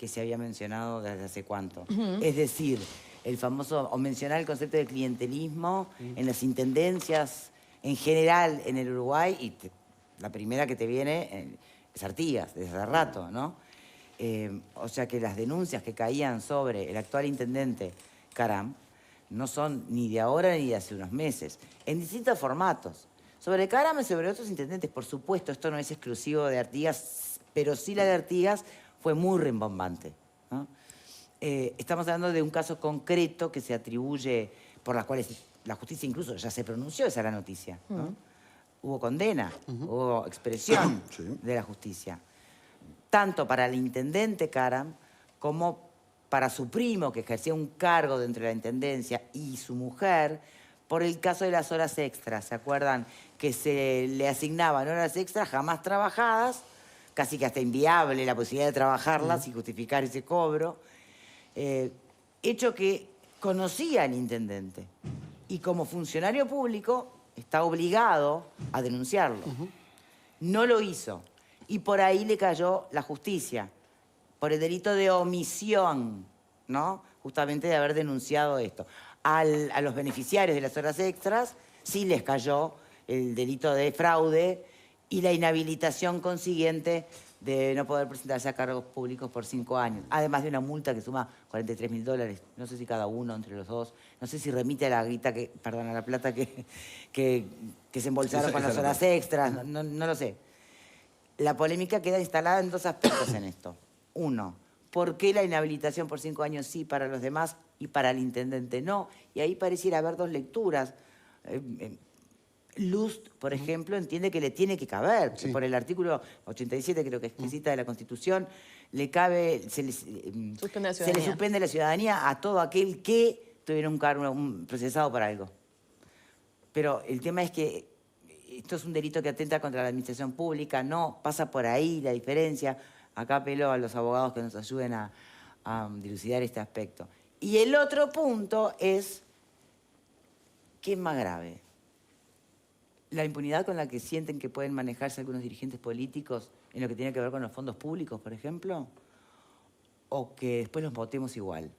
que se había mencionado desde hace cuánto. Es decir, el famoso, o mencionar el concepto de clientelismo en las intendencias en general en el Uruguay, y la primera que te viene es Artigas, desde hace rato, ¿no? O sea que las denuncias que caían sobre el actual intendente Caram no son ni de ahora ni de hace unos meses, en distintos formatos. Sobre Caram y sobre otros intendentes, por supuesto, esto no es exclusivo de Artigas, pero sí la de Artigas fue muy rimbombante, ¿no? Estamos hablando de un caso concreto que se atribuye, por las cuales la justicia incluso ya se pronunció, esa es la noticia, ¿no? Hubo condena, hubo expresión de la justicia. Tanto para el intendente Caram como para su primo, que ejercía un cargo dentro de la intendencia, y su mujer, por el caso de las horas extras. ¿Se acuerdan? Que se le asignaban horas extras jamás trabajadas, casi que hasta inviable la posibilidad de trabajarlas y justificar ese cobro. Hecho que conocía al intendente y como funcionario público está obligado a denunciarlo. No lo hizo y por ahí le cayó la justicia, por el delito de omisión, ¿no? Justamente de haber denunciado esto. A los beneficiarios de las horas extras sí les cayó el delito de fraude y la inhabilitación consiguiente de no poder presentarse a cargos públicos por 5 años. Además de una multa que suma $43.000. No sé si cada uno entre los dos. No sé si remite a la guita que, perdón, a la plata que se embolsaron con las horas extras. No lo sé. La polémica queda instalada en dos aspectos en esto. Uno, ¿por qué la inhabilitación por 5 años sí para los demás y para el intendente no? Y ahí pareciera haber dos lecturas. Lust, por ejemplo, entiende que le tiene que caber. Sí. Por el artículo 87, creo que explicita de la Constitución, le cabe, se le suspende la ciudadanía a todo aquel que tuviera un cargo procesado por algo. Pero el tema es que esto es un delito que atenta contra la administración pública, no pasa por ahí la diferencia. Acá apelo a los abogados que nos ayuden a dilucidar este aspecto. Y el otro punto es, ¿qué es más grave? ¿La impunidad con la que sienten que pueden manejarse algunos dirigentes políticos en lo que tiene que ver con los fondos públicos, por ejemplo? ¿O que después los votemos igual,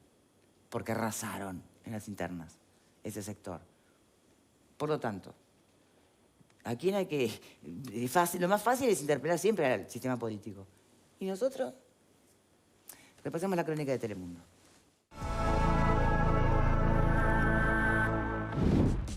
porque arrasaron en las internas ese sector? Por lo tanto, ¿a quién hay que...? Lo más fácil es interpelar siempre al sistema político. ¿Y nosotros? Repasemos la crónica de Telemundo.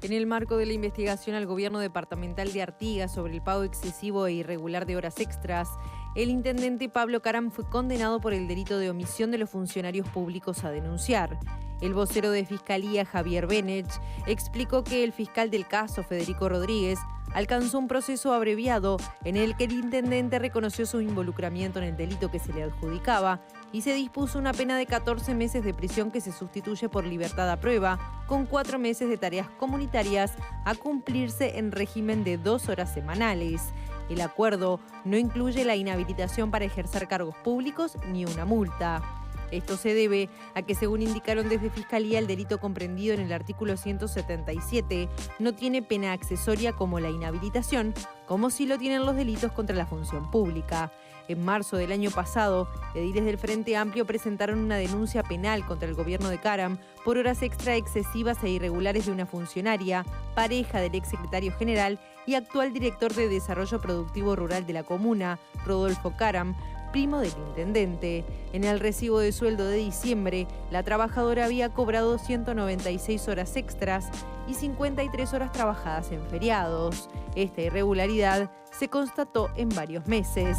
En el marco de la investigación al gobierno departamental de Artigas sobre el pago excesivo e irregular de horas extras, el intendente Pablo Caram fue condenado por el delito de omisión de los funcionarios públicos a denunciar. El vocero de Fiscalía, Javier Benech, explicó que el fiscal del caso, Federico Rodríguez, alcanzó un proceso abreviado en el que el intendente reconoció su involucramiento en el delito que se le adjudicaba y se dispuso una pena de 14 meses de prisión que se sustituye por libertad a prueba, con 4 meses de tareas comunitarias a cumplirse en régimen de 2 horas semanales. El acuerdo no incluye la inhabilitación para ejercer cargos públicos ni una multa. Esto se debe a que, según indicaron desde Fiscalía, el delito comprendido en el artículo 177 no tiene pena accesoria como la inhabilitación, como sí lo tienen los delitos contra la función pública. En marzo del año pasado, ediles del Frente Amplio presentaron una denuncia penal contra el gobierno de Caram por horas extra excesivas e irregulares de una funcionaria, pareja del exsecretario general y actual director de Desarrollo Productivo Rural de la comuna, Rodolfo Caram, primo del intendente. En el recibo de sueldo de diciembre, la trabajadora había cobrado 196 horas extras y 53 horas trabajadas en feriados. Esta irregularidad se constató en varios meses.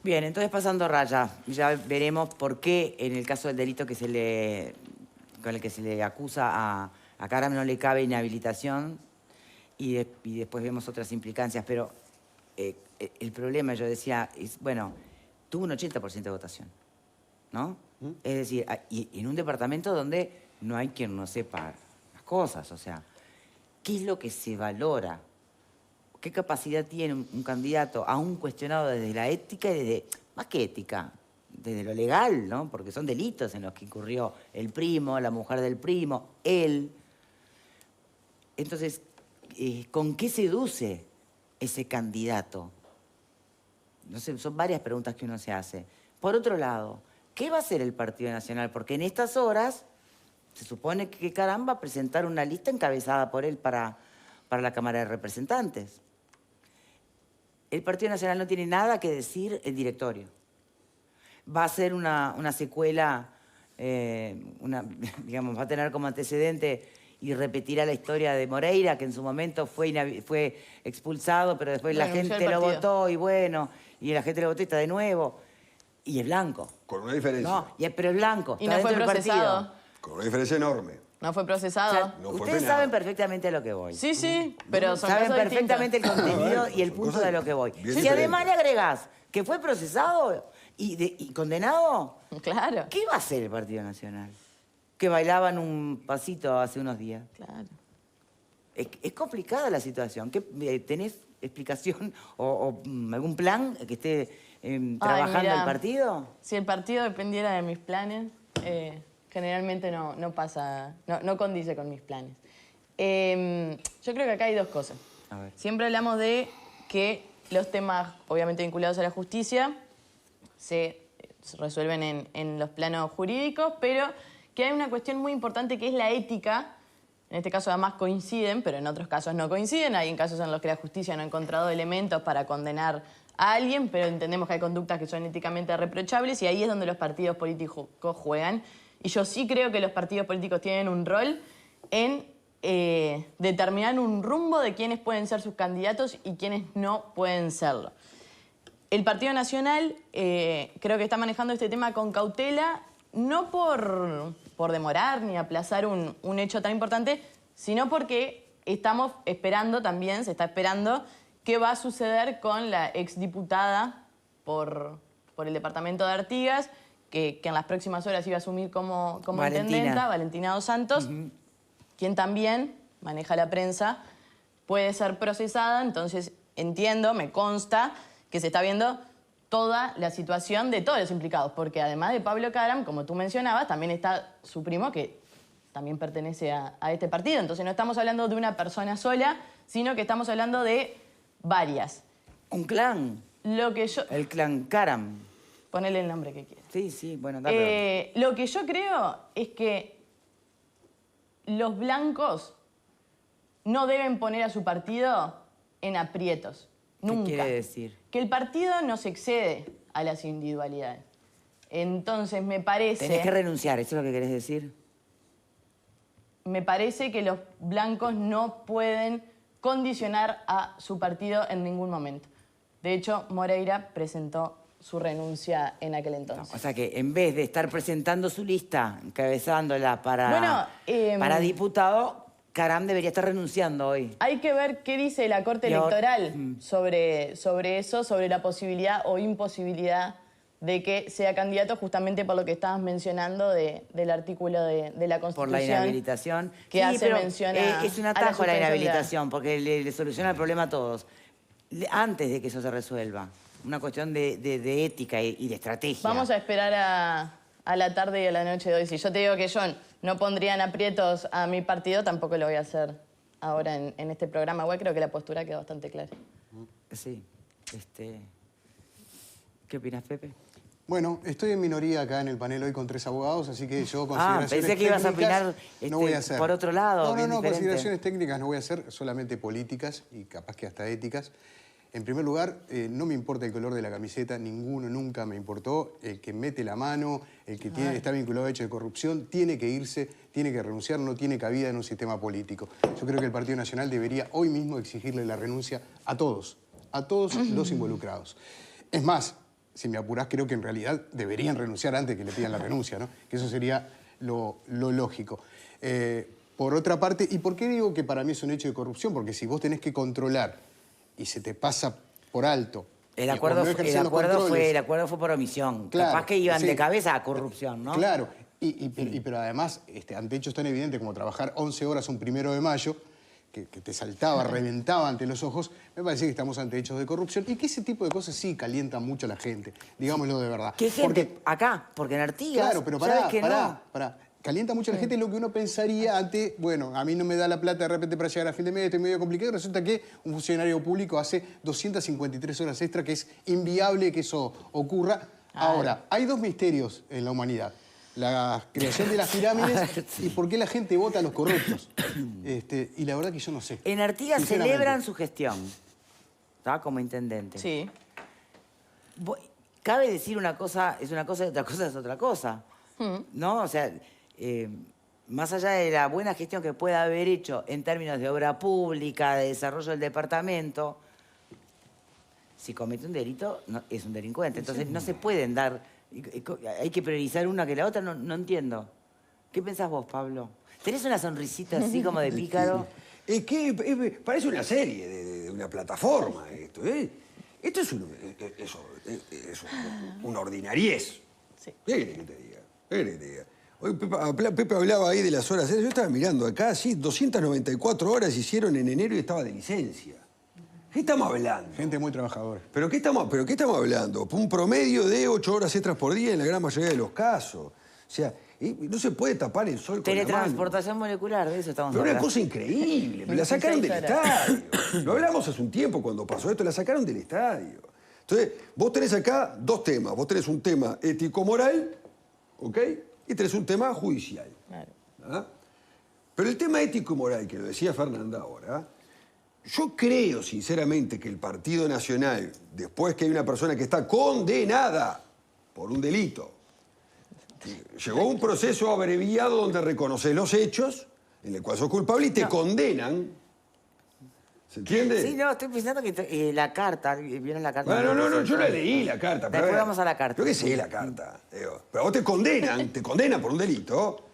Bien, entonces pasando raya, ya veremos por qué en el caso del delito con el que se le acusa a Caram no le cabe inhabilitación y después vemos otras implicancias, pero el problema, yo decía, es, bueno, tuvo un 80% de votación, ¿no? Es decir, y en un departamento donde no hay quien no sepa las cosas, o sea, ¿qué es lo que se valora? ¿Qué capacidad tiene un candidato aún cuestionado desde la ética y desde, más que ética, desde lo legal, ¿no? Porque son delitos en los que incurrió el primo, la mujer del primo, él. Entonces, ¿con qué seduce ese candidato no sé, son varias preguntas que uno se hace. Por otro lado, ¿qué va a hacer el Partido Nacional? Porque en estas horas se supone que Caram va a presentar una lista encabezada por él para la Cámara de Representantes. El Partido Nacional no tiene nada que decir el directorio. Va a ser una secuela, digamos, va a tener como antecedente y repetirá la historia de Moreira, que en su momento fue expulsado, pero después la gente lo votó y bueno, y la gente lo votó y está de nuevo. Y es blanco. Con una diferencia. No, pero es blanco. Y no fue procesado. Con una diferencia enorme. No fue procesado. O sea, No fue ustedes penado. saben perfectamente a lo que voy. Sí, sí, pero son Saben casos perfectamente el distintos. contenido y el Son punto cosas de lo que voy. bien Si diferentes. además le agregás que fue procesado y condenado, Claro, ¿qué va a hacer el Partido Nacional? Que bailaban un pasito hace unos días. claro. Es complicada la situación. ¿Tenés explicación o algún plan que esté trabajando mira, el partido? Si el partido dependiera de mis planes, generalmente no pasa, no condice con mis planes. Yo creo que acá hay dos cosas. A ver. Siempre hablamos de que los temas, obviamente vinculados a la justicia, se resuelven en los planos jurídicos, pero que hay una cuestión muy importante que es la ética. En este caso además coinciden, pero en otros casos no coinciden. Hay en casos en los que la justicia no ha encontrado elementos para condenar a alguien, pero entendemos que hay conductas que son éticamente reprochables y ahí es donde los partidos políticos juegan. Y yo sí creo que los partidos políticos tienen un rol en determinar un rumbo de quiénes pueden ser sus candidatos y quiénes no pueden serlo. El Partido Nacional creo que está manejando este tema con cautela, no por demorar ni aplazar un hecho tan importante, sino porque estamos esperando también, se está esperando, qué va a suceder con la exdiputada por el departamento de Artigas, que en las próximas horas iba a asumir como intendenta, Valentina Dos Santos, quien también maneja la prensa, puede ser procesada. Entonces entiendo, me consta, que se está viendo toda la situación de todos los implicados, porque además de Pablo Caram, como tú mencionabas, también está su primo, que también pertenece a este partido. Entonces no estamos hablando de una persona sola, sino que estamos hablando de varias. Un clan. Lo que yo... El clan Caram. Ponele el nombre que quieras. Sí, bueno, dale. Lo que yo creo es que los blancos no deben poner a su partido en aprietos. Nunca. ¿Qué quiere decir? Que el partido no se excede a las individualidades. Entonces me parece... Tenés que renunciar, ¿eso es lo que querés decir? Me parece que los blancos no pueden condicionar a su partido en ningún momento. De hecho, Moreira presentó su renuncia en aquel entonces. O sea que en vez de estar presentando su lista, encabezándola para diputado, Caram debería estar renunciando hoy. Hay que ver qué dice la Corte Electoral sobre eso, sobre la posibilidad o imposibilidad de que sea candidato, justamente por lo que estabas mencionando del artículo de la Constitución. Por la inhabilitación. Que hace mención a es un a atajo a la suspensión de inhabilitación, porque le soluciona el problema a todos. Antes de que eso se resuelva. Una cuestión de ética y de estrategia. Vamos a esperar a la tarde y a la noche de hoy. Si yo te digo que yo no pondría en aprietos a mi partido, tampoco lo voy a hacer ahora en este programa. Igual creo que la postura quedó bastante clara. Sí. ¿Qué opinas, Pepe? Bueno, estoy en minoría acá en el panel hoy con 3 abogados, así que yo consideraciones pensé que ibas a técnicas opinar no voy a hacer. por otro lado, bien No, diferente. consideraciones técnicas no voy a hacer, solamente políticas y capaz que hasta éticas. En primer lugar, no me importa el color de la camiseta, ninguno nunca me importó. El que mete la mano, el que está vinculado a hechos de corrupción, tiene que irse, tiene que renunciar, no tiene cabida en un sistema político. Yo creo que el Partido Nacional debería hoy mismo exigirle la renuncia a todos los involucrados. Es más, si me apurás, creo que en realidad deberían renunciar antes que le pidan la renuncia, ¿no? Que eso sería lo lógico. Por otra parte, ¿y por qué digo que para mí es un hecho de corrupción? Porque si vos tenés que controlar y se te pasa por alto. El acuerdo fue por omisión. Claro, Capaz que iban sí. de cabeza a corrupción, ¿no? Claro, pero además, ante hechos tan evidentes como trabajar 11 horas un 1 de mayo, que te saltaba, reventaba ante los ojos, me parece que estamos ante hechos de corrupción y que ese tipo de cosas sí calientan mucho a la gente, digámoslo de verdad. ¿Qué gente? Acá, porque en Artigas, claro, pero ¿sabes pará, que no? pará. calienta mucho a la gente lo que uno pensaría ante, bueno, a mí no me da la plata de repente para llegar a fin de mes, estoy medio complicado, y resulta que un funcionario público hace 253 horas extra, que es inviable que eso ocurra. Ahora, hay dos misterios en la humanidad. La creación de las pirámides y por qué la gente vota a los corruptos. Y la verdad que yo no sé. En Artigas Sinceramente. celebran su gestión, ¿está? Como intendente. Sí. Cabe decir una cosa es una cosa y otra cosa es otra cosa, ¿no? O sea, más allá de la buena gestión que pueda haber hecho en términos de obra pública, de desarrollo del departamento, si comete un delito, es un delincuente. Entonces no se pueden dar... Hay que priorizar una que la otra, no entiendo. ¿Qué pensás vos, Pablo? ¿Tenés una sonrisita así como de pícaro? Es que parece una serie de una plataforma esto, ¿eh? Esto es una ordinariez. Sí. ¿Qué querés que te diga? ¿Qué querés que te diga? Hoy Pepe hablaba ahí de las horas. Yo estaba mirando acá, sí, 294 horas hicieron en enero y estaba de licencia. ¿Qué estamos hablando? Gente muy trabajadora. ¿Pero qué estamos hablando? Un promedio de 8 horas extras por día en la gran mayoría de los casos. O sea, no se puede tapar el sol con la mano. Teletransportación molecular, de eso estamos Pero una hablando. cosa increíble, me la sacaron del estadio. Lo hablamos hace un tiempo cuando pasó esto, la sacaron del estadio. Entonces, vos tenés acá dos temas. Vos tenés un tema ético-moral, ¿ok? Y tenés un tema judicial. Claro. ¿Ah? Pero el tema ético-moral, que lo decía Fernanda ahora, yo creo sinceramente que el Partido Nacional, después que hay una persona que está condenada por un delito, llegó a un proceso abreviado donde reconoces los hechos, en el cual sos culpable y te condenan. ¿Se entiende? Sí, no, estoy pensando que la carta, ¿vieron la carta? No, yo la leí la carta. Después pero vamos a la carta. Yo que sé la carta. Digo, pero vos te condenan por un delito.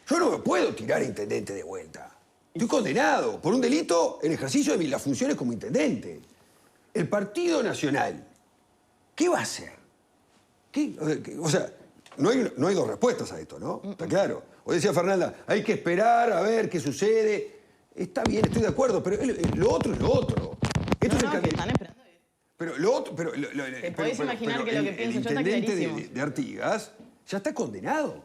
Yo no me puedo tirar a intendente de vuelta. Estoy condenado por un delito en ejercicio de las funciones como intendente. El Partido Nacional, ¿qué va a hacer? O sea, no hay dos respuestas a esto, ¿no? Está claro. Hoy decía Fernanda, hay que esperar a ver qué sucede. Está bien, estoy de acuerdo, pero lo otro es lo otro. Esto es el que están esperando. Pero lo otro... Te podés imaginar que lo que pienso yo está intendente clarísimo. de Artigas ya está condenado.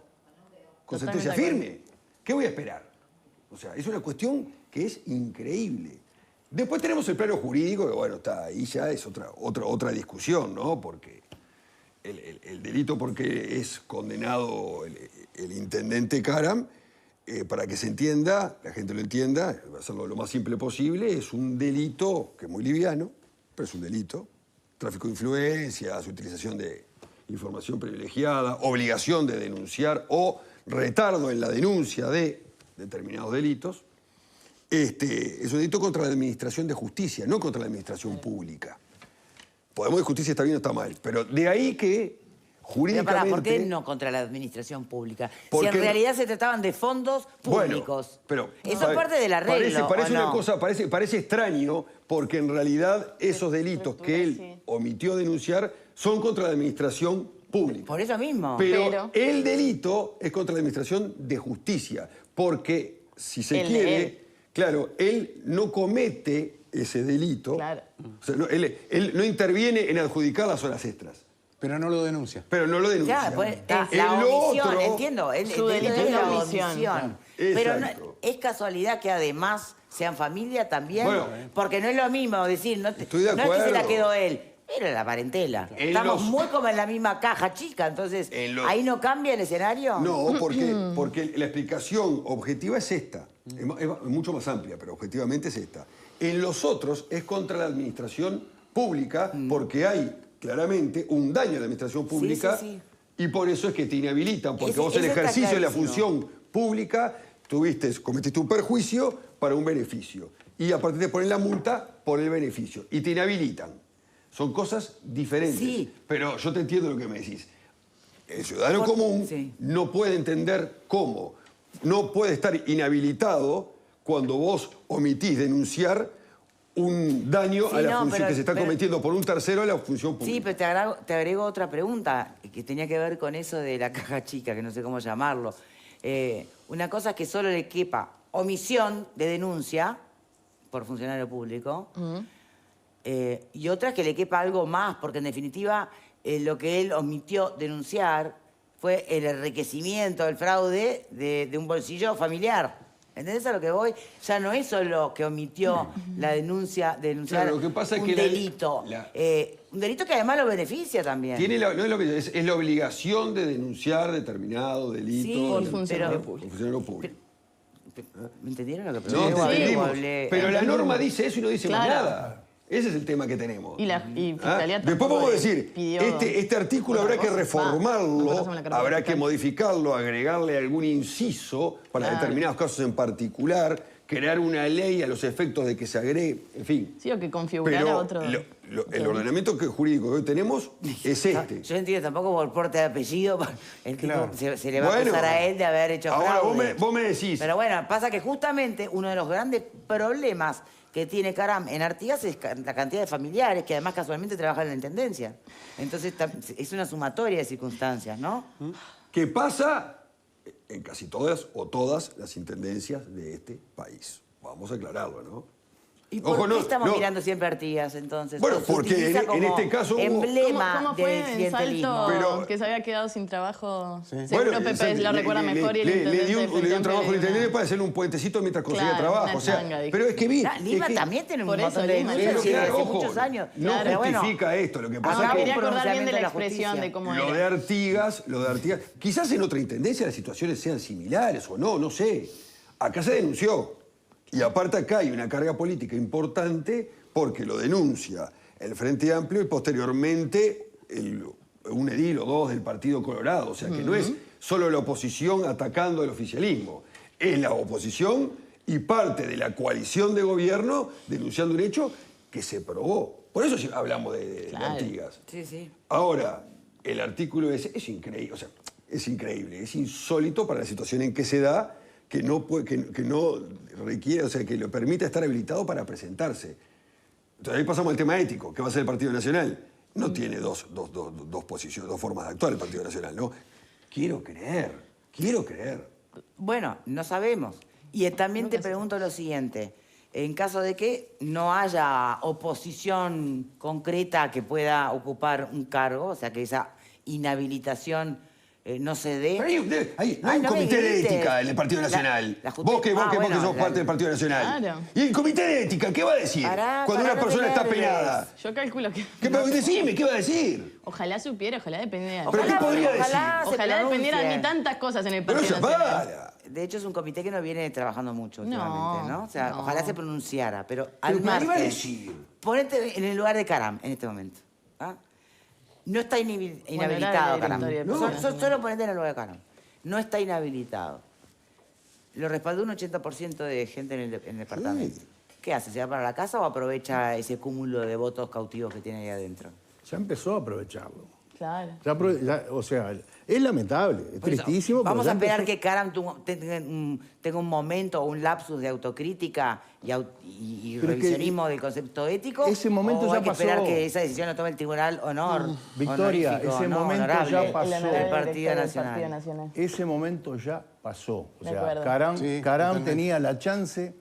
Con Totalmente sentencia de acuerdo. firme. ¿Qué voy a esperar? O sea, es una cuestión que es increíble. Después tenemos el plano jurídico, que bueno, está ahí ya es otra discusión, ¿no? Porque el delito porque es condenado el intendente Karam, para que se entienda, la gente lo entienda, va a hacerlo lo más simple posible, es un delito que es muy liviano, pero es un delito. Tráfico de influencias, utilización de información privilegiada, obligación de denunciar o retardo en la denuncia de determinados delitos. Es un delito contra la administración de justicia, no contra la administración pública. Podemos discutir si está bien o está mal, pero de ahí que Pero jurídicamente... ¿por qué no contra la administración pública? Si Porque- en realidad se trataban de fondos públicos. Bueno, pero eso es parte del arreglo, Parece ¿o una no? cosa, parece extraño, porque en realidad esos delitos que él sí. omitió denunciar son contra la administración pública. Por eso mismo. Pero el delito es contra la administración de justicia, porque si se quiere, claro, él no comete ese delito, Claro. o sea, él no interviene en adjudicar las horas extras, Pero no lo denuncia. pero no lo denuncia. Ya, pues, El la omisión, otro- entiendo. Su delito es la omisión. Pero no, Exacto. es casualidad que además sean familia también. Bueno. Porque no es lo mismo decir, no, Estoy de no es que se la acuerdo. quedó él, era la parentela. En Estamos los- muy como en la misma caja chica, entonces, En los- ¿ahí no cambia el escenario? No, porque la explicación objetiva es esta. Es mucho más amplia, pero objetivamente es esta. En los otros es contra la administración pública porque hay claramente un daño a la administración pública sí. y por eso es que te inhabilitan, porque Eso vos en está ejercicio de la clarísimo. función pública cometiste un perjuicio para un beneficio y aparte te ponen la multa por el beneficio y te inhabilitan. Son cosas diferentes. Sí. Pero yo te entiendo lo que me decís. El ciudadano común sí. no puede entender cómo. No puede estar inhabilitado cuando vos omitís denunciar un daño Sí, a la no, función pero- que se está pero- cometiendo por un tercero a la función pública. Sí, pero te agrego otra pregunta que tenía que ver con eso de la caja chica, que no sé cómo llamarlo. Una cosa es que solo le quepa omisión de denuncia por funcionario público y otra es que le quepa algo más, porque en definitiva lo que él omitió denunciar fue el enriquecimiento, el fraude de un bolsillo familiar. ¿Entendés a lo que voy? Ya no es solo que omitió la denunciar Claro, lo que pasa es un que delito. Un delito que además lo beneficia también. Es la obligación de denunciar determinado delito. Sí, Por funcionario pero- público. Por funcionario público. ¿Me entendieron lo que No, pregunté? te O entendimos. hablé- Pero la norma dice eso y no dice más Claro. nada. Ese es el tema que tenemos. Y Fiscalía Después tampoco podemos decir, pidió este artículo otra habrá que cosa. reformarlo, Va, hacemos la carta habrá que fiscal. modificarlo, agregarle algún inciso para Claro. determinados casos en particular, crear una ley a los efectos de que se agregue, en fin. Sí, o que configurara Pero otro... el ordenamiento jurídico que hoy tenemos es este. Yo entiendo tampoco por porte de apellido, el tipo Claro. se le va a Bueno, acusar a él de haber hecho ahora fraude. vos me decís. Pero bueno, pasa que justamente uno de los grandes problemas que tiene Caram en Artigas es la cantidad de familiares que además casualmente trabajan en la Intendencia. Entonces es una sumatoria de circunstancias, ¿no? ¿Qué pasa en casi todas o todas las intendencias de este país? Vamos a aclararlo, ¿no? ¿Y por Ojo, qué no, estamos no. mirando siempre a Artigas entonces? Bueno, Se porque utiliza en como este caso hubo- emblema ¿Cómo fue del en clientelismo. Salto Pero- que se había quedado sin trabajo? Sí. Seguro Pepe lo recuerda mejor y el intendente le dio del Frente un trabajo al Amplio le dio intendente una- para hacerle un puentecito mientras conseguía Claro, trabajo. una O sea, changa, dijo. pero es que vi. Lima es que- también tiene un Por eso montón de Lima, denuncias Pero desde claro, hace ojo, muchos años. no Pero bueno, justifica esto. Lo que pasa acá es No, que quería un acordarme bien de la pronunciamiento expresión justicia. de cómo lo era. de Artigas, quizás en otra intendencia las situaciones sean similares o no sé. Acá se denunció. Y aparte acá hay una carga política importante porque lo denuncia el Frente Amplio y posteriormente un edil o dos del Partido Colorado. O sea que no es solo la oposición atacando al oficialismo, es la oposición y parte de la coalición de gobierno denunciando un hecho que se probó. Por eso hablamos de Claro. Artigas. Sí, sí. Ahora, el artículo ese es increíble, o sea, es increíble, es insólito para la situación en que se da, que no requiere, o sea, que le permita estar habilitado para presentarse. Entonces ahí pasamos al tema ético, que va a ser el Partido Nacional. No tiene dos posiciones, dos formas de actuar el Partido Nacional, ¿no? Quiero creer. Bueno, no sabemos. Y también te pregunto lo siguiente. En caso de que no haya oposición concreta que pueda ocupar un cargo, o sea, que esa inhabilitación no se dé... Pero hay Ay, un no me comité de grites. ética en el Partido Nacional. la Vos que bueno, sos parte del Partido Nacional. Claro. ¿Y el comité de ética qué va a decir cuando una no persona te está nervies. penada? Yo calculo que... Decime, ¿qué va a decir? Ojalá supiera, ojalá dependiera. ¿Pero qué podría ojalá decir? se Ojalá dependiera de pronuncie. mí tantas cosas en el Pero Partido eso Nacional. para. De hecho, es un comité que no viene trabajando mucho últimamente, ¿no? O sea, no. ojalá se pronunciara, pero Pero al ¿qué iba a margen... decir? Ponete en el lugar de Caram en este momento. ¿Ah? No está inhabilitado, era la Caram. directoria del No, Partido Nacional. solo ponete en el lugar de Caram. No está inhabilitado. Lo respaldó un 80% de gente en el departamento. Sí. ¿Qué hace? ¿Se va para la casa o aprovecha ese cúmulo de votos cautivos que tiene ahí adentro? Ya empezó a aprovecharlo. Claro. O sea, es lamentable, es Por eso, tristísimo. pero Vamos ya a esperar empezó. que Caram tenga un momento o un lapsus de autocrítica y Pero es que revisionismo del concepto ético. ese momento o ya hay que esperar pasó. que esa decisión lo tome el Tribunal Victoria, honorífico, ese no, momento honorable ya pasó. El del honorable Partido director del Nacional. Partido Nacional. Ese momento ya pasó. O De sea, acuerdo. Caram Sí, Caram totalmente. tenía la chance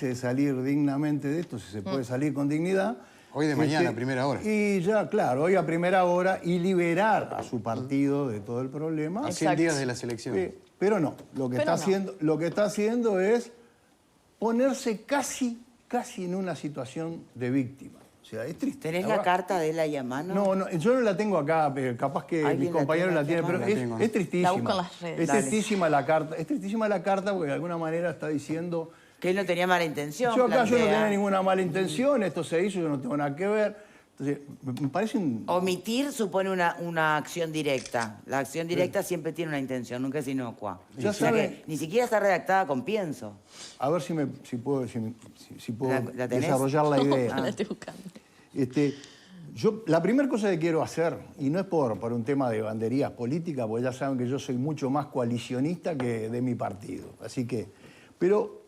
de salir dignamente de esto, si se puede salir con dignidad. Hoy de mañana, a primera hora. Y ya, claro, hoy a primera hora y liberar a su partido de todo el problema. A 100 Exacto. días de las elecciones. Pero no, lo que Pero está no. haciendo es ponerse casi en una situación de víctima. O sea, es triste. ¿Tenés Ahora- la carta de él ahí a mano? No, yo no la tengo acá, pero capaz que ¿Alguien mis la compañeros tiene la tienen, aquí a pero mano? La tengo, ¿no? es tristísima. La busco en las redes. Es Dale. tristísima la carta. Es tristísima la carta porque de alguna manera está diciendo... Que él no tenía mala intención. Yo acá yo no plantea. tenía ninguna mala intención, esto se hizo, yo no tengo nada que ver. Entonces, me parece un... Omitir supone una acción directa. La acción directa siempre tiene una intención, nunca es inocua. Ya O sea sabe- que ni siquiera está redactada con pienso. A ver si puedo ¿La tenés? desarrollar la idea. La estoy buscando. La primera cosa que quiero hacer, y no es por un tema de banderías políticas, porque ya saben que yo soy mucho más coalicionista que de mi partido. Así que, pero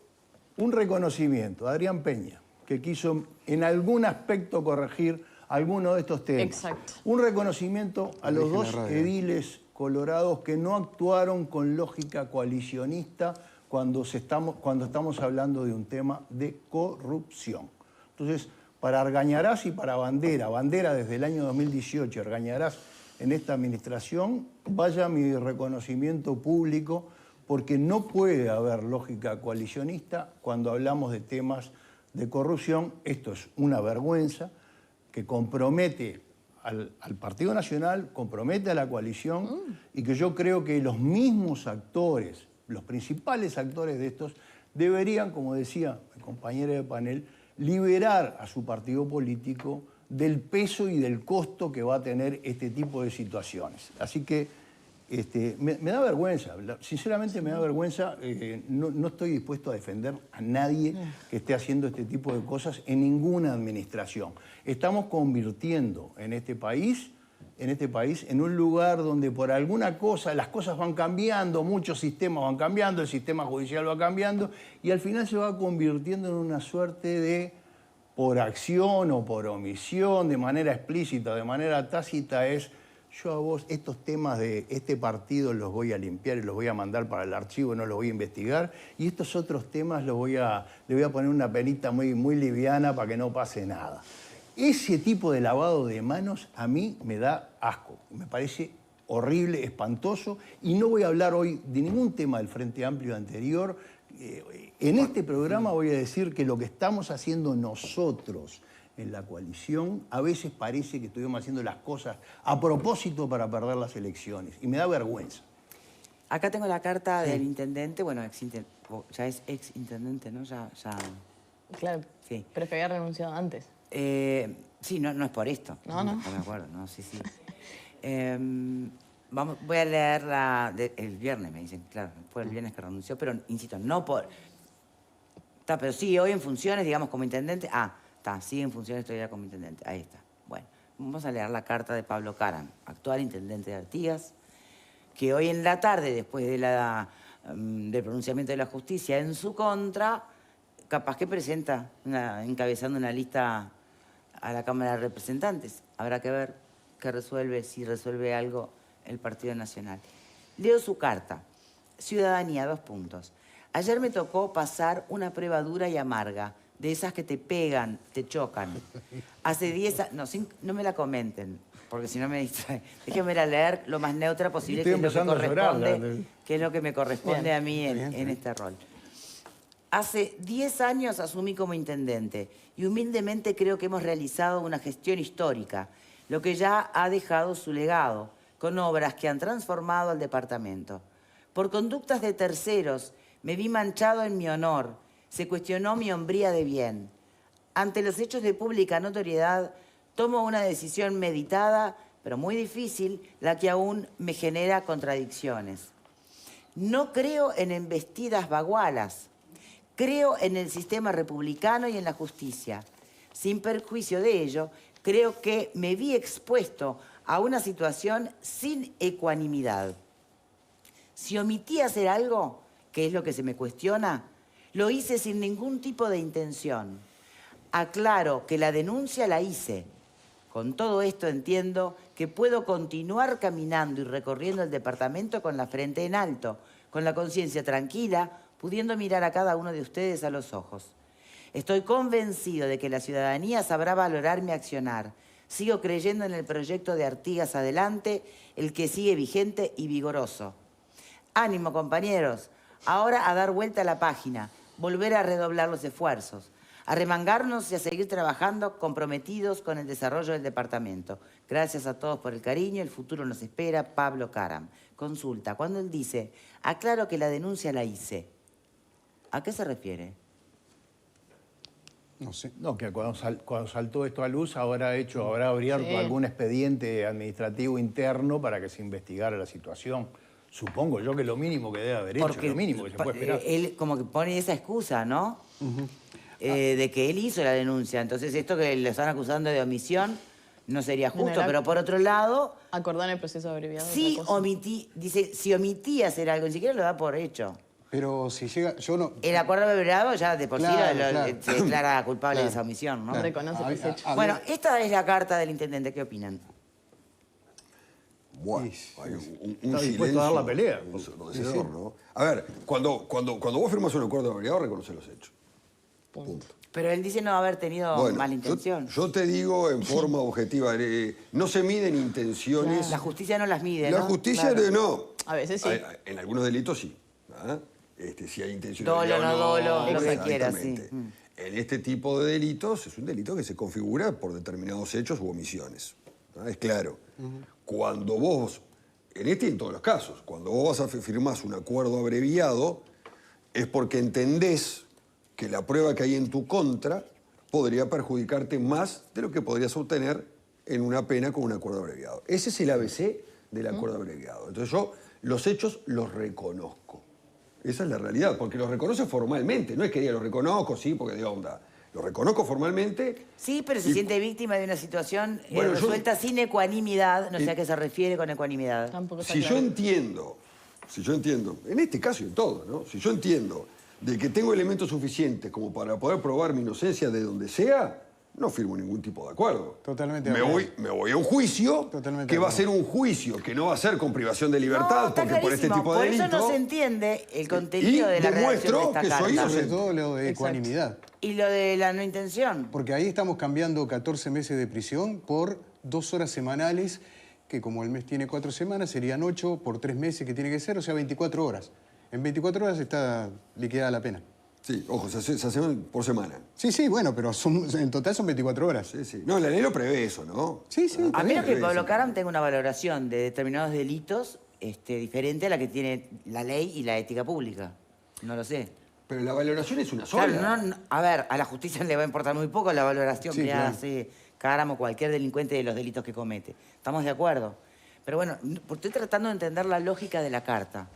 un reconocimiento a Adrián Peña, que quiso en algún aspecto corregir alguno de estos temas. Exacto. Un reconocimiento a Lo los dije en dos la radio. ediles colorados que no actuaron con lógica coalicionista cuando estamos hablando de un tema de corrupción. Entonces, para Argañarás y para Bandera desde el año 2018, Argañarás en esta administración, vaya mi reconocimiento público, porque no puede haber lógica coalicionista cuando hablamos de temas de corrupción. Esto es una vergüenza que compromete al Partido Nacional, compromete a la coalición y que yo creo que los mismos actores, los principales actores de estos, deberían, como decía mi compañera de panel, liberar a su partido político del peso y del costo que va a tener este tipo de situaciones. Así que me da vergüenza, sinceramente me da vergüenza, no estoy dispuesto a defender a nadie que esté haciendo este tipo de cosas en ninguna administración. Estamos convirtiendo en este país en un lugar donde por alguna cosa las cosas van cambiando, muchos sistemas van cambiando, el sistema judicial va cambiando y al final se va convirtiendo en una suerte de, por acción o por omisión, de manera explícita, de manera tácita, es yo a vos estos temas de este partido los voy a limpiar y los voy a mandar para el archivo, no los voy a investigar, y estos otros temas le voy a poner una penita muy, muy liviana para que no pase nada. Ese tipo de lavado de manos a mí me da asco, me parece horrible, espantoso, y no voy a hablar hoy de ningún tema del Frente Amplio anterior. En este programa voy a decir que lo que estamos haciendo nosotros en la coalición a veces parece que estuvimos haciendo las cosas a propósito para perder las elecciones, y me da vergüenza. Acá tengo la carta del intendente, bueno, ya es ex intendente, ¿no? Ya. Claro, Sí. pero es que había renunciado antes. Sí, no es por esto. No, no. No me acuerdo, no, sí. Voy a leer el viernes, me dicen, claro, fue el viernes que renunció, pero insisto, no por... pero sigue hoy en funciones, digamos, como intendente. Sigue en funciones todavía como intendente, ahí está. Bueno, vamos a leer la carta de Pablo Caram, actual intendente de Artigas, que hoy en la tarde, después de del pronunciamiento de la justicia en su contra, capaz que presenta, encabezando una lista a la Cámara de Representantes. Habrá que ver qué resuelve, si resuelve algo el Partido Nacional. Leo su carta. Ciudadanía, 2 puntos. Ayer me tocó pasar una prueba dura y amarga, de esas que te pegan, te chocan. Hace 10 años... No me la comenten, porque si no me distrae. Déjenme leer lo más neutra posible, que es lo que me corresponde a mí en este rol. Hace 10 años asumí como intendente y humildemente creo que hemos realizado una gestión histórica, lo que ya ha dejado su legado, con obras que han transformado al departamento. Por conductas de terceros me vi manchado en mi honor, se cuestionó mi hombría de bien. Ante los hechos de pública notoriedad, tomo una decisión meditada, pero muy difícil, la que aún me genera contradicciones. No creo en embestidas bagualas. Creo en el sistema republicano y en la justicia. Sin perjuicio de ello, creo que me vi expuesto a una situación sin ecuanimidad. Si omití hacer algo, que es lo que se me cuestiona, lo hice sin ningún tipo de intención. Aclaro que la denuncia la hice. Con todo esto entiendo que puedo continuar caminando y recorriendo el departamento con la frente en alto, con la conciencia tranquila, pudiendo mirar a cada uno de ustedes a los ojos. Estoy convencido de que la ciudadanía sabrá valorar mi accionar. Sigo creyendo en el proyecto de Artigas Adelante, el que sigue vigente y vigoroso. Ánimo, compañeros. Ahora a dar vuelta a la página, volver a redoblar los esfuerzos, a remangarnos y a seguir trabajando comprometidos con el desarrollo del departamento. Gracias a todos por el cariño, el futuro nos espera. Pablo Caram. Consulta, cuando él dice, aclaro que la denuncia la hice, ¿a qué se refiere? No sé. No, que cuando saltó esto a luz habrá abierto algún expediente administrativo interno para que se investigara la situación. Supongo yo que lo mínimo que debe haber hecho, lo mínimo que se puede esperar. Él como que pone esa excusa, ¿no? De que él hizo la denuncia. Entonces esto que le están acusando de omisión no sería justo. Pero por otro lado... Acordar el proceso abreviado. Sí omití, dice, si omití hacer algo, ni siquiera lo da por hecho. Pero si llega, yo no... El acuerdo abreviado ya de por sí se declara culpable de esa omisión, ¿no? Reconoce que es hecho. Bueno, esta es la carta del intendente. ¿Qué opinan? Bueno, hay un Está dispuesto a dar la pelea. ¿no? A ver, cuando vos firmas un acuerdo abreviado, reconoces los hechos. Punto. Pero él dice no haber tenido Bueno, mala intención. yo te digo en forma objetiva, no se miden intenciones. La justicia no las mide, La ¿no? justicia Claro. no. A veces sí. En algunos delitos sí. ¿Ah? Si hay intención. Dolo, no dolo, lo que quiera, sí. Exactamente. En este tipo de delitos es un delito que se configura por determinados hechos u omisiones. ¿Ah? Es claro. Cuando vos, en este y en todos los casos, cuando vos vas a firmás un acuerdo abreviado, es porque entendés que la prueba que hay en tu contra podría perjudicarte más de lo que podrías obtener en una pena con un acuerdo abreviado. Ese es el ABC del acuerdo abreviado. Entonces yo los hechos los reconozco. Esa es la realidad, porque los reconoce formalmente. No es que diga los reconozco, sí, porque de onda. Los reconozco formalmente. Sí, pero se y- siente víctima de una situación Bueno, yo- resuelta sin ecuanimidad. No sé a qué se refiere con ecuanimidad. Tampoco está Si claro. yo entiendo, en este caso y en todo, ¿no? Si yo entiendo de que tengo elementos suficientes como para poder probar mi inocencia de donde sea, no firmo ningún tipo de acuerdo. Totalmente de me acuerdo. voy, me voy a un juicio Totalmente que de va a acuerdo. ser un juicio que no va a ser con privación de libertad, No, está porque por este clarísimo. tipo de Por delito. eso no se entiende el y contenido de la redacción de demuestro esta que soy carta. inocente. Sobre todo lo de Exacto. ecuanimidad. Y lo de la no intención. Porque ahí estamos cambiando 14 meses de prisión por 2 horas semanales, que como el mes tiene 4 semanas, serían 8 por 3 meses que tiene que ser, o sea, 24 horas. En 24 horas está liquidada la pena. Sí, ojo, se hacen por semana. Sí, bueno, pero en total son 24 horas. Sí, sí. No, la ley lo prevé eso, ¿no? Sí, sí. A menos que sí, Pablo sí. Caram tenga una valoración de determinados delitos diferente a la que tiene la ley y la ética pública. No lo sé. Pero la valoración es una sola. Claro, a ver, a la justicia le va a importar muy poco la valoración Sí, que claro. hace Caram o cualquier delincuente de los delitos que comete. Estamos de acuerdo. Pero bueno, estoy tratando de entender la lógica de la carta.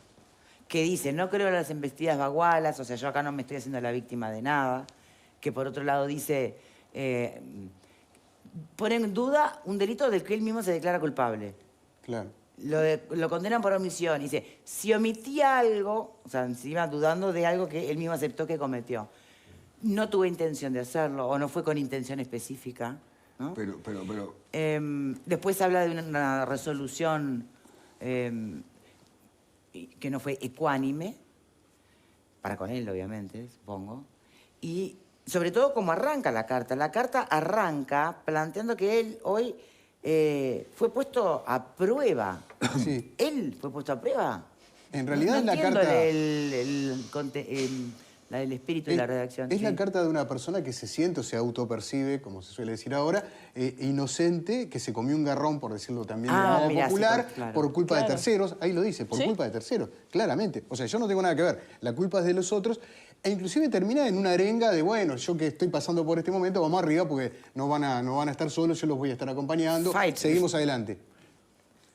Que dice, no creo en las embestidas bagualas, o sea, yo acá no me estoy haciendo la víctima de nada. Que por otro lado dice, pone en duda un delito del que él mismo se declara culpable. Claro. Lo condenan por omisión. Dice, si omití algo, o sea, encima dudando de algo que él mismo aceptó que cometió, no tuve intención de hacerlo o no fue con intención específica, ¿no? Pero, Después habla de una resolución que no fue ecuánime, para con él, obviamente, supongo. Y sobre todo cómo arranca la carta. La carta arranca planteando que él hoy fue puesto a prueba. Sí. ¿Él fue puesto a prueba? En realidad no la entiendo carta- el espíritu de la redacción. Es sí. la carta de una persona que se siente o se autopercibe, como se suele decir ahora, inocente, que se comió un garrón, por decirlo también de modo mira, sí, popular, claro. por culpa de Claro. terceros. Ahí lo dice, por ¿Sí? culpa de terceros, claramente. O sea, yo no tengo nada que ver. La culpa es de los otros. E inclusive termina en una arenga de, bueno, yo que estoy pasando por este momento, vamos arriba porque no van a estar solos, yo los voy a estar acompañando. Fight. Seguimos adelante.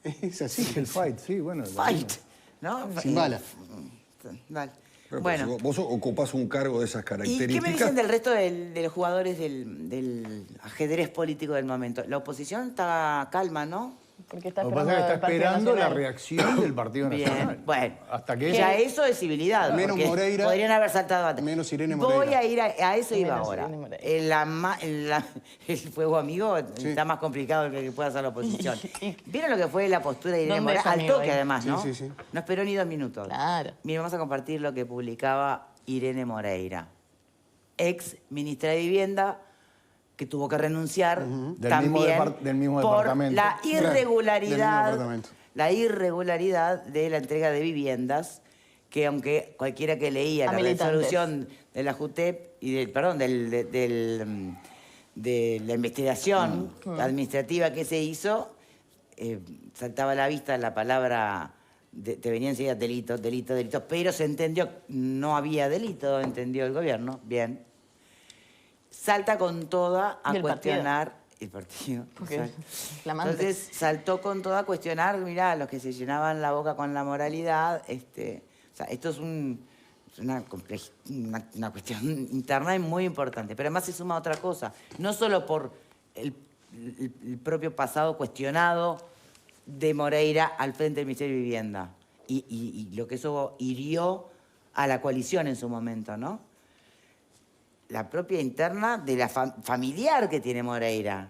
Es así. El fight, sí, bueno. Fight, ¿no? Sin bala. Dale. pero Bueno. si vos ocupás un cargo de esas ¿Y características. qué me dicen del resto de los jugadores del ajedrez político del momento? La oposición está calma, ¿no? Porque está Lo que pasa es que está el Partido esperando la Nacional. reacción del Partido Nacional. Bien, bueno. Hasta que Ya eso es civilidad. Menos porque Moreira, podrían haber saltado antes. menos Irene Voy Moreira. a ir a eso iba Menos ahora. Irene Moreira. El fuego amigo está más complicado que pueda hacer la oposición. ¿Vieron lo que fue la postura de Irene ¿Dónde Moreira? es Al amigo toque ahí? además, Sí, ¿no? sí, sí. No esperó ni 2 minutos. Claro. Miren, vamos a compartir lo que publicaba Irene Moreira, ex ministra de Vivienda, que tuvo que renunciar también Del mismo por departamento. la Claro, del mismo irregularidad, departamento. la irregularidad de la entrega de viviendas, que aunque cualquiera que leía A la militantes. resolución de la JUTEP y de la investigación administrativa que se hizo, saltaba a la vista la palabra, te venía enseguida delito, delito, delito, pero se entendió, no había delito, entendió el gobierno, bien. Salta con toda a Y el cuestionar el partido. Porque exacto. flamante. Entonces saltó con toda a cuestionar, mirá, los que se llenaban la boca con la moralidad, o sea, esto es una cuestión interna y muy importante. Pero además se suma otra cosa, no solo por el propio pasado cuestionado de Moreira al frente del Ministerio de Vivienda y lo que eso hirió a la coalición en su momento, ¿no? La propia interna de la familiar que tiene Moreira.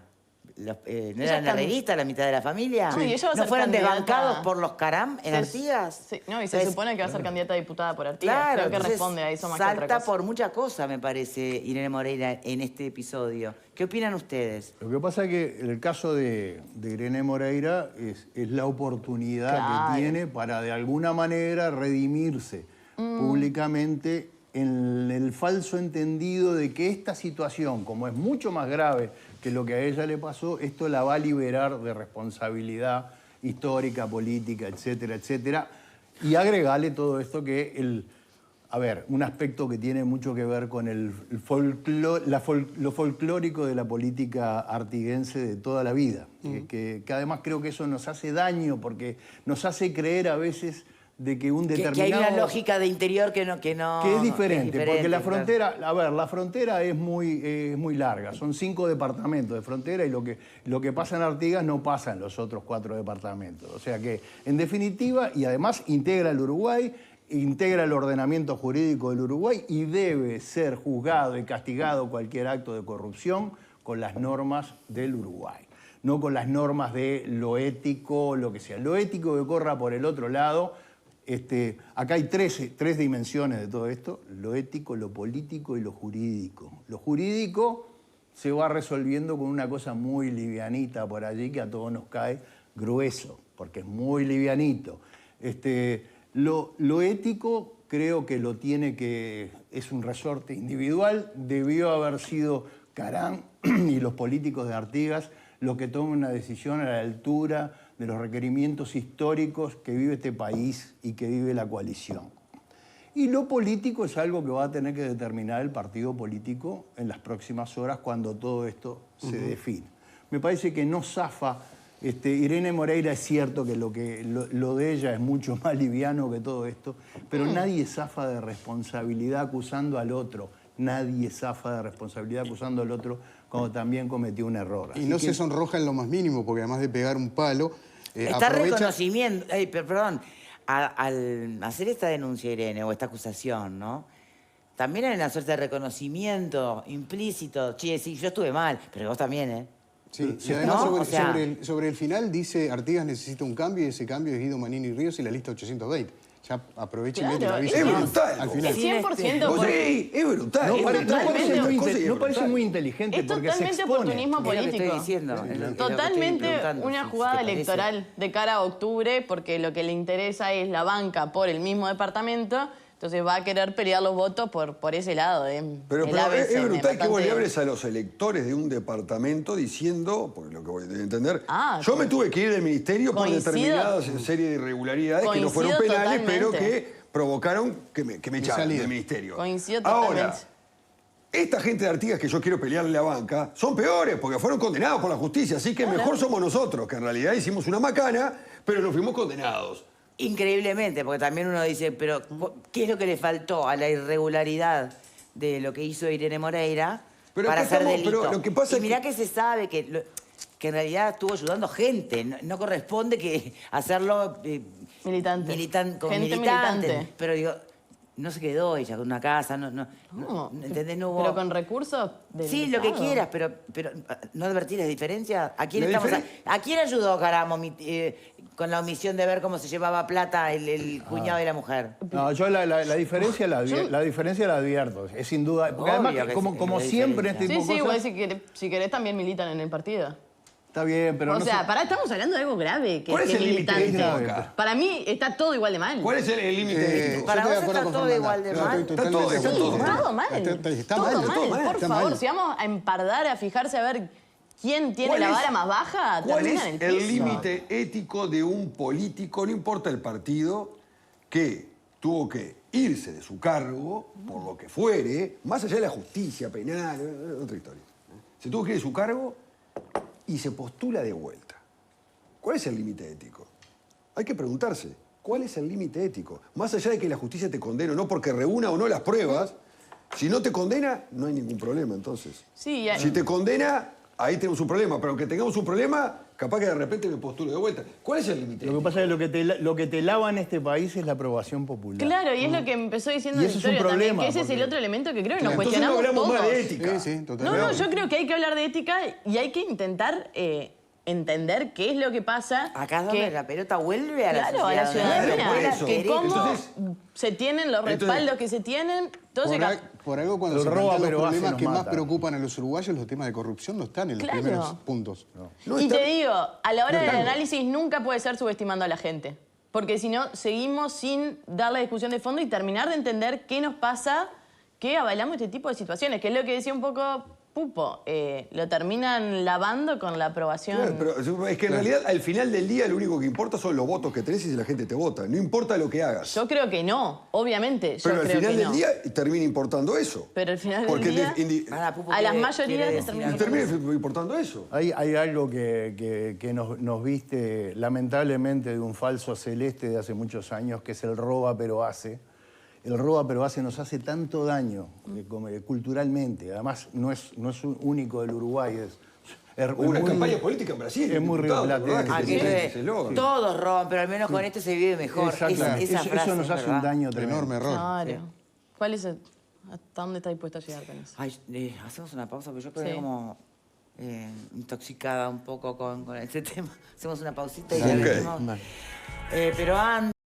¿No Ella eran está- herreristas la mitad de la familia? No, y ella va a ¿No ser fueron candidata- desbancados por los Caram en Artigas? Sí, no, y se Entonces, supone que va a ser candidata a diputada por Artigas. Claro, Creo que entonces responde a eso más que otra salta cosa. por muchas cosas, me parece, Irene Moreira, en este episodio. ¿Qué opinan ustedes? Lo que pasa es que el caso de Irene Moreira es la oportunidad Claro. que tiene para de alguna manera redimirse públicamente en el falso entendido de que esta situación, como es mucho más grave que lo que a ella le pasó, esto la va a liberar de responsabilidad histórica, política, etcétera, etcétera. Y agregarle todo esto que un aspecto que tiene mucho que ver con lo folclórico de la política artiguense de toda la vida. Que además creo que eso nos hace daño porque nos hace creer a veces de que un determinado... Que hay una lógica de interior que es diferente, porque la claro. frontera, la frontera es muy larga, son 5 departamentos de frontera y lo que pasa en Artigas no pasa en los otros 4 departamentos. O sea que, en definitiva, y además integra el Uruguay, integra el ordenamiento jurídico del Uruguay y debe ser juzgado y castigado cualquier acto de corrupción con las normas del Uruguay, no con las normas de lo ético, lo que sea. Lo ético que corra por el otro lado. Acá hay tres dimensiones de todo esto: lo ético, lo político y lo jurídico. Lo jurídico se va resolviendo con una cosa muy livianita por allí que a todos nos cae grueso, porque es muy livianito. Lo ético creo que es un resorte individual, debió haber sido Caram y los políticos de Artigas los que tomen una decisión a la altura de los requerimientos históricos que vive este país y que vive la coalición. Y lo político es algo que va a tener que determinar el partido político en las próximas horas cuando todo esto se define. Me parece que no zafa. Irene Moreira, es cierto que lo de ella es mucho más liviano que todo esto, pero nadie zafa de responsabilidad acusando al otro. Nadie zafa de responsabilidad acusando al otro cuando también cometió un error. Y Así no que- se sonroja en lo más mínimo, porque además de pegar un palo, Está aprovecha... reconocimiento, perdón, al hacer esta denuncia, Irene, o esta acusación, ¿no? También hay una suerte de reconocimiento implícito. Che, sí, yo estuve mal, pero vos también, ¿eh? Sí, y ¿No? además O sea- sobre el final dice Artigas necesita un cambio y ese cambio es Guido Manini Ríos y la lista 820. Ya aprovecha y mete Claro, la villa. es brutal. Al final. Es 100% por... Sí, es brutal. No, es parece brutal. muy, Cosas y es no parece brutal. muy inteligente Es porque se totalmente expone. oportunismo Es lo que político. estoy diciendo. es lo que estoy Totalmente preguntando, una si jugada te parece. electoral de cara a octubre, porque lo que le interesa es la banca por el mismo departamento, entonces va a querer pelear los votos por ese lado. Pero el ABC, es brutal que vos le bastante- hables a los electores de un departamento diciendo, porque lo que voy a entender, Ah, yo me tuve que ir del ministerio por coincido. determinadas serie de irregularidades que no fueron Coincido penales, pero totalmente. que provocaron que me echaran salida. del ministerio. Coincido Ahora, totalmente. esta gente de Artigas que yo quiero pelearle la banca son peores porque fueron condenados por la justicia, así que mejor somos nosotros, que en realidad hicimos una macana, pero no fuimos condenados. Increíblemente, porque también uno dice, pero ¿qué es lo que le faltó a la irregularidad de lo que hizo Irene Moreira Pero para acá hacer estamos- delito? pero lo que pasa y es mirá que se sabe que en realidad estuvo ayudando gente, no corresponde que hacerlo Militante. con Gente militantes. militante. Pero digo, no se quedó ella con una casa, No, ¿entendés? No hubo... pero con recursos del Sí, lo que Estado. quieras, pero ¿no advertís las diferencias? ¿A quién, La ¿A quién ayudó Caramo con la omisión de ver cómo se llevaba plata el cuñado de la mujer? No, yo la diferencia la advierto, es sin duda. Porque Obvio además, que como es siempre, este Sí, tipo sí, de igual cosas. si querés también militan en el partido. Está bien, pero o no sea, se- pará, estamos hablando de algo grave, que ¿Cuál es el límite militante. ético acá? Para mí está todo igual de mal. ¿Cuál es el límite ético? Para yo estoy vos de acuerdo está con todo Fernanda. igual de No, mal. estoy Está todo- totalmente está de todo acuerdo. Todo mal. Está todo mal, mal. todo mal, Por está favor, mal. si vamos a empardar, a fijarse a ver quién tiene ¿Cuál la es- vara más baja, ¿Cuál termina es en el el piso. límite ético de un político, no importa el partido, que tuvo que irse de su cargo, por lo que fuere, más allá de la justicia penal, otra historia? Se tuvo que ir de su cargo y se postula de vuelta. ¿Cuál es el límite ético? Hay que preguntarse, ¿cuál es el límite ético? Más allá de que la justicia te condene o no porque reúna o no las pruebas, si no te condena, no hay ningún problema entonces. Sí, Si te condena, ahí tenemos un problema. Pero aunque tengamos un problema, capaz que de repente me postulo de vuelta. ¿Cuál es el límite? Lo que pasa es que lo que te lava en este país es la aprobación popular. Claro, y es lo que empezó diciendo Y eso es un Victoria también, problema, que ese es el porque- otro elemento que creo que nos Entonces no cuestionamos hablamos todos. más de ética. Sí, No, totalmente. yo creo que hay que hablar de ética y hay que intentar entender qué es lo que pasa. Acá es donde que- la pelota vuelve a la Claro, sociedad. a la ciudadanía. Claro, por eso. Que cómo Entonces- se tienen los Entonces- respaldos que se tienen. Entonces, Por algo cuando El se roba, plantean pero los hace, problemas nos que más mata. preocupan a los uruguayos, los temas de corrupción no están en los Claro. primeros puntos. No y está- te digo, a la hora no del están. análisis nunca puede ser subestimando a la gente. Porque si no, seguimos sin dar la discusión de fondo y terminar de entender qué nos pasa, que avalamos este tipo de situaciones, que es lo que decía un poco Pupo. Lo terminan lavando con la aprobación. Claro, pero es que en realidad al final del día lo único que importa son los votos que tenés y si la gente te vota. No importa lo que hagas. Yo creo que no, obviamente. Yo Pero al creo final que del no. día termina importando eso. Pero al final Porque del día, Para, Pupo a las quiere- mayorías quiere les decir termina algo. Termina importando eso. Hay algo que nos viste lamentablemente de un falso celeste de hace muchos años, que es el roba pero hace. El roba pero hace nos hace tanto daño culturalmente. Además, no es único del Uruguay. Hubo una campaña política en Brasil. es muy diputado, rioplatense. ¿verdad? Que Aquello se- de, se eslogan. todos roban, pero al menos con esto se vive mejor. Exactamente. Esa frase Eso nos es hace un verdad. daño tremendo. Enorme error. Claro. ¿Cuál es hasta dónde está dispuesta a llegar con eso? Ay, hacemos una pausa, porque yo quedé Sí. como intoxicada un poco con ese tema. Hacemos una pausita y ya Ok. venimos. Pero antes...